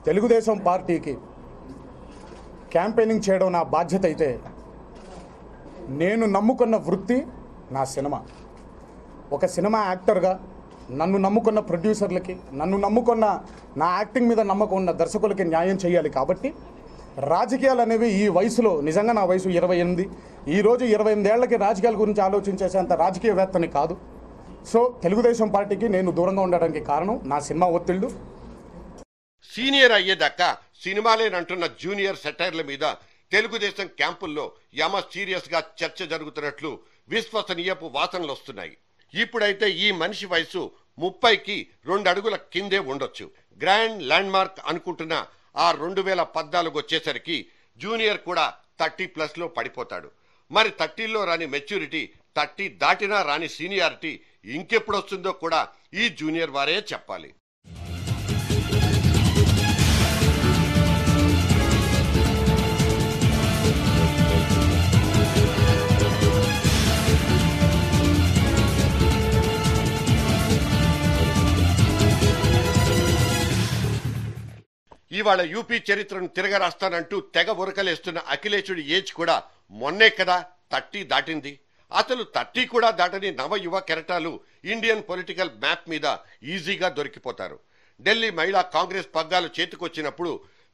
తెలుగుదేశం పార్టీకి క్యాంపెయినింగ్ చేయడం నా బాధ్యత అయితే, నేను నమ్ముకున్న వృత్తి నా సినిమా. ఒక సినిమా యాక్టర్గా నన్ను నమ్ముకున్న ప్రొడ్యూసర్లకి, నన్ను నమ్ముకున్న నా యాక్టింగ్ మీద నమ్మకం ఉన్న దర్శకులకి న్యాయం చేయాలి. కాబట్టి రాజకీయాలు అనేవి ఈ వయసులో, నిజంగా నా వయసు 28, ఈరోజు 28 ఏళ్లకి రాజకీయాల గురించి ఆలోచించేసేంత రాజకీయవేత్తని కాదు. సో తెలుగుదేశం పార్టీకి నేను దూరంగా ఉండడానికి కారణం నా సినిమా ఒత్తిళ్లు. సీనియర్ అయ్యేదాకా సినిమాలేనంటున్న జూనియర్ సెటైర్ల మీద తెలుగుదేశం క్యాంపుల్లో యమ సీరియస్ గా చర్చ జరుగుతున్నట్లు విశ్వసనీయపు వాసనలు వస్తున్నాయి. ఇప్పుడైతే ఈ మనిషి వయసు 30కి 2 అడుగుల కిందే ఉండొచ్చు. గ్రాండ్ ల్యాండ్ మార్క్ అనుకుంటున్న ఆ 2014 వచ్చేసరికి జూనియర్ కూడా 30+ పడిపోతాడు. మరి 30లో రాని మెచ్యూరిటీ, 30 దాటినా రాని సీనియారిటీ ఇంకెప్పుడొస్తుందో కూడా ఈ జూనియర్ వారే చెప్పాలి. ఇవాళ యూపీ చరిత్రను తిరగరాస్తానంటూ తెగ ఉరకలేస్తున్న అఖిలేశుడి ఏజ్ కూడా మొన్నే కదా 30 దాటింది. అసలు 30 కూడా దాటని నవ యువ కెరటాలు ఇండియన్ పొలిటికల్ మ్యాప్ మీద ఈజీగా దొరికిపోతారు. ఢిల్లీ మహిళా కాంగ్రెస్ పగ్గాలు చేతికొచ్చినప్పుడు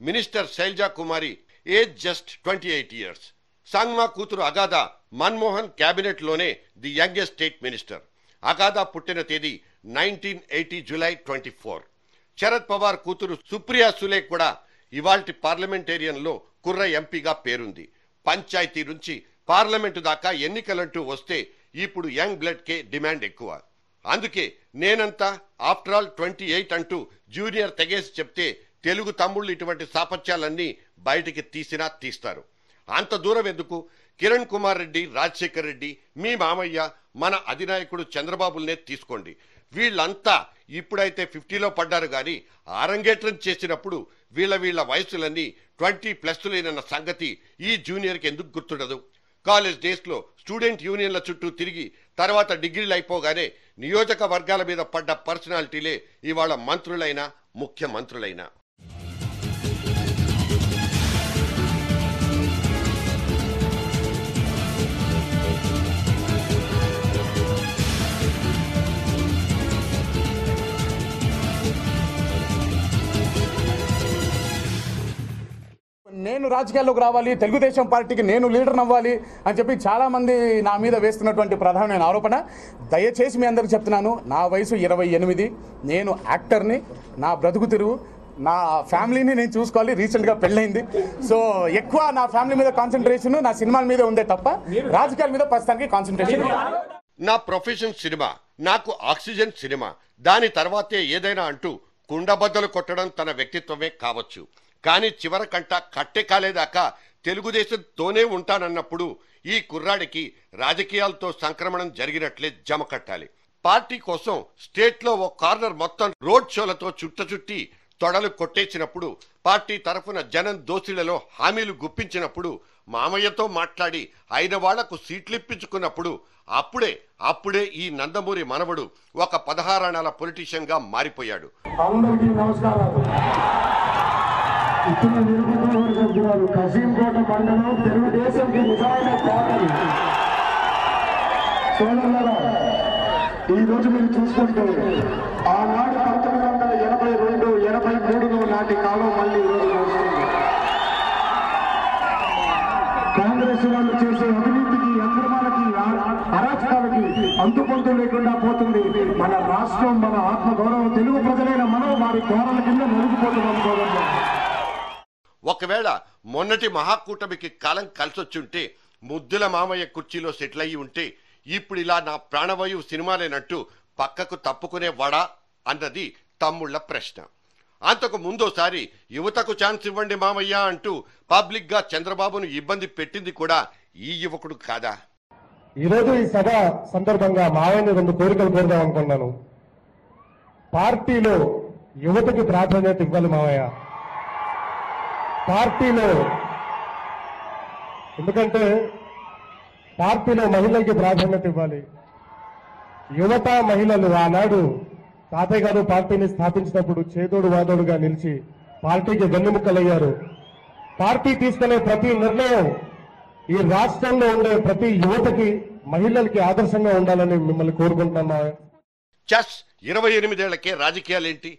మినిస్టర్ శైలజా కుమారి ఏజ్ జస్ట్ 28 years. సంగ్మా కూతురు అగాధా మన్మోహన్ క్యాబినెట్ లోనే ది యంగెస్ట్ స్టేట్ మినిస్టర్. అగాధా పుట్టిన తేదీ 1980 July 24. శరద్ పవార్ కూతురు సుప్రియా సులే కూడా ఇవాల్టి పార్లమెంటేరియన్ లో కుర్ర ఎంపీగా పేరుంది. పంచాయతీ నుంచి పార్లమెంటు దాకా ఎన్నికలంటూ వస్తే ఇప్పుడు యంగ్ బ్లడ్ కే డిమాండ్ ఎక్కువ. అందుకే నేనంతా ఆఫ్టర్ ఆల్ 28 అంటూ జూనియర్ తెగేసి చెప్తే తెలుగు తమ్ముళ్ళు ఇటువంటి సాపత్యాలన్నీ బయటికి తీసినా తీస్తారు. అంత దూరం ఎందుకు? కిరణ్ కుమార్ రెడ్డి, రాజశేఖర్ రెడ్డి, మీ మామయ్య, మన అధినాయకుడు చంద్రబాబుల్నే తీసుకోండి. వీళ్ళంతా ఇప్పుడైతే 50లో పడ్డారు గాని ఆరంగేట్రం చేసినప్పుడు వీళ్ళ వయసులన్నీ 20+లేనన్న సంగతి ఈ జూనియర్కి ఎందుకు గుర్తుండదు? కాలేజ్ డేస్ లో స్టూడెంట్ యూనియన్ల చుట్టూ తిరిగి తర్వాత డిగ్రీలు అయిపోగానే నియోజకవర్గాల మీద పడ్డ పర్సనాలిటీలే ఇవాళ మంత్రులైనా ముఖ్యమంత్రులైనా. నేను రాజకీయాల్లోకి రావాలి, తెలుగుదేశం పార్టీకి నేను లీడర్ అవ్వాలి అని చెప్పి చాలామంది నా మీద వేస్తున్నటువంటి ప్రధానమైన ఆరోపణ. దయచేసి మీ అందరికి చెప్తున్నాను, నా వయసు 28, నేను యాక్టర్ని, నా బ్రతుకు తిరుగు, నా ఫ్యామిలీని నేను చూసుకోవాలి. రీసెంట్గా పెళ్ళైంది. సో ఎక్కువ నా ఫ్యామిలీ మీద కాన్సన్ట్రేషన్ నా సినిమాల మీద ఉందే తప్ప రాజకీయాల మీద ప్రస్తుతానికి కాన్సన్ట్రేషన్. నా ప్రొఫెషన్ సినిమా, నాకు ఆక్సిజన్ సినిమా, దాని తర్వాతే ఏదైనా అంటూ కుండబద్దలు కొట్టడం తన వ్యక్తిత్వమే కావచ్చు. కానీ చివరకంట కట్టె కాలేదాకా తెలుగుదేశంతోనే ఉంటానన్నప్పుడు ఈ కుర్రాడికి రాజకీయాలతో సంక్రమణం జరిగినట్లే జమ కట్టాలి. పార్టీ కోసం స్టేట్లో ఓ కార్నర్ మొత్తం రోడ్ షోలతో చుట్టి తొడలు కొట్టేసినప్పుడు, పార్టీ తరఫున జనం దోసిళ్లలో హామీలు గుప్పించినప్పుడు, మామయ్యతో మాట్లాడి అయిన వాళ్లకు సీట్లిప్పించుకున్నప్పుడు అప్పుడే ఈ నందమూరి మనవడు ఒక 16 ఆణాల పొలిటీషియన్ గా మారిపోయాడు. ఇచ్చిన నిరుపేదవర్గం కసీంకోట మండలం తెలుగుదేశంకి నిజమైన పార్టీ. సోదరులారా, ఈ రోజు మీరు చూసుకుంటే ఆనాడు 1982, 83లో నాటి కాలం మళ్ళీ ఈరోజు వస్తుంది. కాంగ్రెస్ వాళ్ళు చేసే అవినీతికి, అక్రమాలకి, అరాచకాలకి అంతుపంతు లేకుండా పోతుంది మన రాష్ట్రం. మన ఆత్మగౌరవం, తెలుగు ప్రజలైన మనం వారి కోరల కింద నలిగిపోతున్నాం. సోదరులు, ఒకవేళ మొన్నటి మహాకూటమికి కాలం కలిసొచ్చుంటే, ముద్దుల మామయ్య కుర్చీలో సెటిల్ అయ్యి ఉంటే, ఇప్పుడు ఇలా నా ప్రాణవాయువు సినిమాలేనట్టు పక్కకు తప్పుకునేవాడా అన్నది తమ్ముళ్ల ప్రశ్న. అంతకు ముందోసారి యువతకు ఛాన్స్ ఇవ్వండి మామయ్య అంటూ పబ్లిక్ గా చంద్రబాబును ఇబ్బంది పెట్టింది కూడా ఈ యువకుడు కాదా? ఈరోజు ఈ సభ సందర్భంగా మావయ్యని 2 కోరికలు కోరుదాం అనుకున్నాను. పార్టీలో యువతకి ప్రాధాన్యత ఇవ్వాలి మావయ్య. పార్టీలో, ఎందుకంటే పార్టీలో మహిళలకి ప్రాధాన్యత ఇవ్వాలి. యువత, మహిళలు ఆనాడు తాతయ్య గారు పార్టీని స్థాపించినప్పుడు చేదోడు వాదోడుగా నిలిచి పార్టీకి వెన్నెముకలయ్యారు. పార్టీ తీసుకునే ప్రతి నిర్ణయం ఈ రాష్ట్రంలో ఉండే ప్రతి యువతకి, మహిళలకి ఆదర్శంగా ఉండాలని మిమ్మల్ని కోరుకుంటున్నా. చెస్ 28 ఏళ్లకే రాజకీయాలేంటి,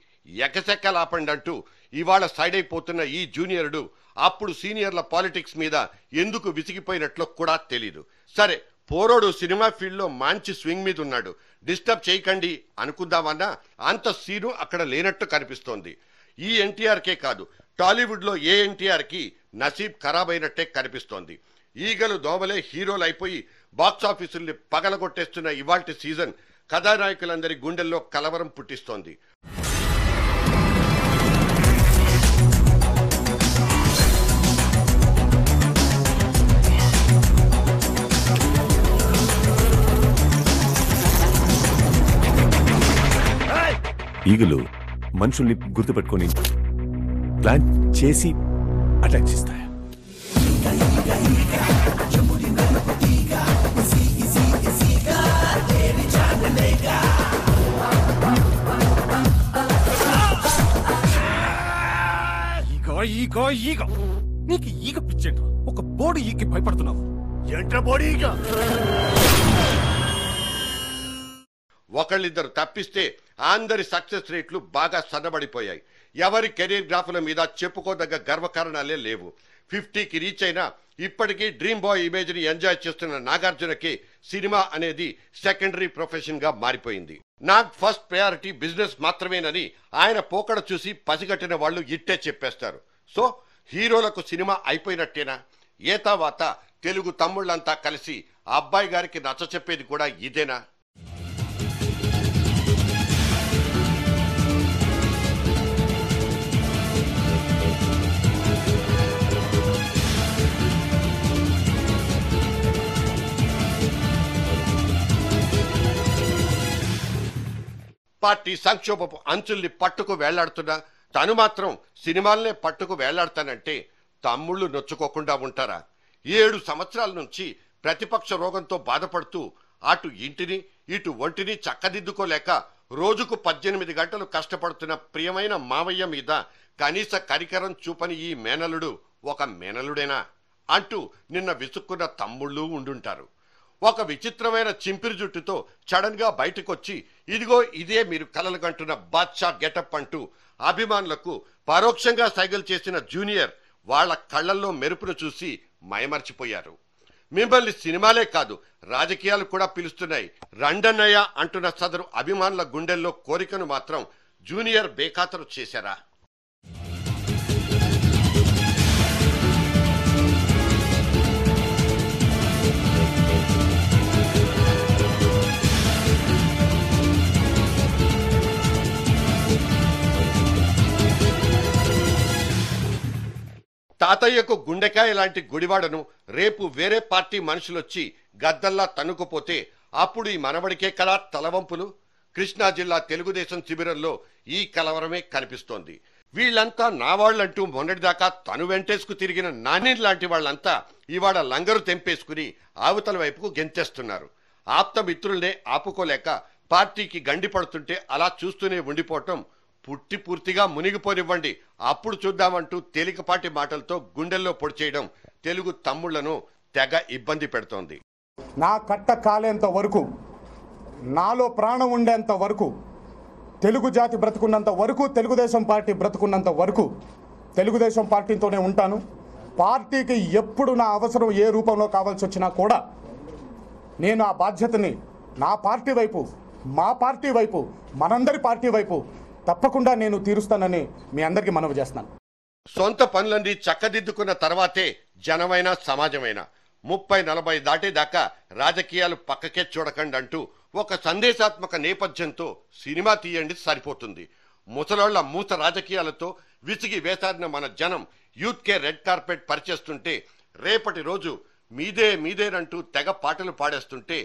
ఎకసెక్కలాపండి అంటూ ఇవాళ సైడ్ అయిపోతున్న ఈ జూనియర్డు అప్పుడు సీనియర్ల పాలిటిక్స్ మీద ఎందుకు విసిగిపోయినట్లు కూడా తెలీదు. సరే, పోరోడు సినిమా ఫీల్డ్లో మంచి స్వింగ్ మీద ఉన్నాడు, డిస్టర్బ్ చేయకండి అనుకుందామన్నా అంత సీను అక్కడ లేనట్టు కనిపిస్తోంది. ఈ ఎన్టీఆర్కే కాదు, టాలీవుడ్లో ఏ ఎన్టీఆర్కి నసీబ్ ఖరాబ్ అయినట్టే కనిపిస్తోంది. ఈగలు దోమలే హీరోలు అయిపోయి బాక్సాఫీసుల్ని పగలగొట్టేస్తున్న ఇవాల్టి సీజన్ కథానాయకులందరి గుండెల్లో కలవరం పుట్టిస్తోంది. ఈగలు మనుషుల్ని గుర్తుపెట్టుకొని ప్లాన్ చేసి అటాక్ చేస్తాయి. ఈగ నీకు ఈగ పిచ్చేంట్రా? ఒక బోర్డు ఈగకి భయపడుతున్నావు ఏంట్రా? బోర్డు ఈగ ఒకళ్ళిద్దరు తప్పిస్తే అందరి సక్సెస్ రేట్లు బాగా సన్నబడిపోయాయి. ఎవరి కెరీర్ గ్రాఫుల మీద చెప్పుకోదగ్గ గర్వకారణాలే లేవు. 50కి రీచ్ అయినా ఇప్పటికీ డ్రీమ్ బాయ్ ఇమేజ్ ని ఎంజాయ్ చేస్తున్న నాగార్జునకి సినిమా అనేది సెకండరీ ప్రొఫెషన్ గా మారిపోయింది. నాగ్ ఫస్ట్ ప్రయారిటీ బిజినెస్ మాత్రమేనని ఆయన పోకడ చూసి పసిగట్టిన వాళ్ళు ఇట్టే చెప్పేస్తారు. సో హీరోలకు సినిమా అయిపోయినట్టేనా? ఏతావాత తెలుగు తమ్ముళ్ళంతా కలిసి అబ్బాయి గారికి నచ్చ చెప్పేది కూడా ఇదేనా? పార్టీ సంక్షోభపు అంచుల్ని పట్టుకు వేళ్లాడుతున్నా తను మాత్రం సినిమాలనే పట్టుకు వేళ్లాడతానంటే తమ్ముళ్ళు నొచ్చుకోకుండా ఉంటారా? 7 సంవత్సరాల నుంచి ప్రతిపక్ష రోగంతో బాధపడుతూ అటు ఇంటిని ఇటు ఒంటిని చక్కదిద్దుకోలేక రోజుకు 18 గంటలు కష్టపడుతున్న ప్రియమైన మావయ్య మీద కనీస కరికరం చూపని ఈ మేనలుడు ఒక మేనలుడేనా అంటూ నిన్న విసుక్కున్న తమ్ముళ్ళు ఉండుంటారు. ఒక విచిత్రమైన చింపిరి జుట్టుతో సడన్ గా బయటకొచ్చి ఇదిగో ఇదే మీరు కలలు కంటున్న బాద్షా గెటప్ అంటూ అభిమానులకు పరోక్షంగా సైగలు చేసిన జూనియర్ వాళ్ల కళ్లల్లో మెరుపును చూసి మైమర్చిపోయారు. మిమ్మల్ని సినిమాలే కాదు రాజకీయాలు కూడా పిలుస్తున్నాయి రండన్నయ్య అంటున్న సదరు అభిమానుల గుండెల్లో కోరికను మాత్రం జూనియర్ బేఖాతరు చేశారా? తాతయ్యకు గుండెకాయ లాంటి గుడివాడను రేపు వేరే పార్టీ మనుషులొచ్చి గద్దల్లా తన్నుకుపోతే అప్పుడు ఈ మనవడికే కదా తలవంపులు. కృష్ణా జిల్లా తెలుగుదేశం శిబిరంలో ఈ కలవరమే కనిపిస్తోంది. వీళ్లంతా నా వాళ్లంటూ మొన్నటిదాకా తను వెంటేసుకు తిరిగిన నాని లాంటి వాళ్లంతా ఇవాడ లంగరు తెంపేసుకుని ఆవుతల వైపుకు గెంతేస్తున్నారు. ఆప్త మిత్రుల్నే ఆపుకోలేక పార్టీకి గండి పడుతుంటే అలా చూస్తూనే ఉండిపోవటం పుట్టి పూర్తిగా మునిగిపోనివ్వండి అప్పుడు చూద్దామంటూ తేలికపాటి మాటలతో గుండెల్లో పొడి చేయడం తెలుగు తమ్ముళ్లను తెగ ఇబ్బంది పెడుతోంది. నా కట్ట కాలేంత వరకు, నాలో ప్రాణం ఉండేంత వరకు, తెలుగు జాతి బ్రతుకున్నంత వరకు, తెలుగుదేశం పార్టీ బ్రతుకున్నంత వరకు తెలుగుదేశం పార్టీతోనే ఉంటాను. పార్టీకి ఎప్పుడు నా అవసరం ఏ రూపంలో కావాల్సి వచ్చినా కూడా నేను ఆ బాధ్యతని నా పార్టీ వైపు, మా పార్టీ వైపు, మనందరి పార్టీ వైపు తప్పకుండా నేను తీరుస్తానని మీ అందరికీ మనవి చేస్తున్నాను. సొంత పనులన్నీ చక్కదిద్దుకున్న తర్వాతే జనమైనా సమాజమైనా 30-40 దాటేదాకా రాజకీయాలు పక్కకే చూడకండి అంటూ ఒక సందేశాత్మక నేపథ్యంతో సినిమా తీయండి సరిపోతుంది. ముసలోళ్ల మూత రాజకీయాలతో విసిగి వేసారిన మన జనం యూత్కే రెడ్ కార్పెట్ పరిచేస్తుంటే రేపటి రోజు మీదే మీదేనంటూ తెగ పాటలు పాడేస్తుంటే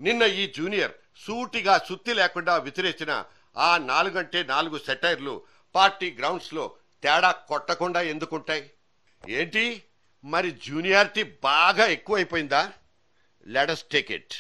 నిన్న ఈ జూనియర్ సూటిగా సుత్తి లేకుండా విసిరేసిన ఆ 4 సెటైర్లు పార్టీ గ్రౌండ్స్ లో తేడా కొట్టకుండా ఎందుకుంటాయి? ఏంటి మరి జూనియారిటీ బాగా ఎక్కువైపోయిందా? Let us take it.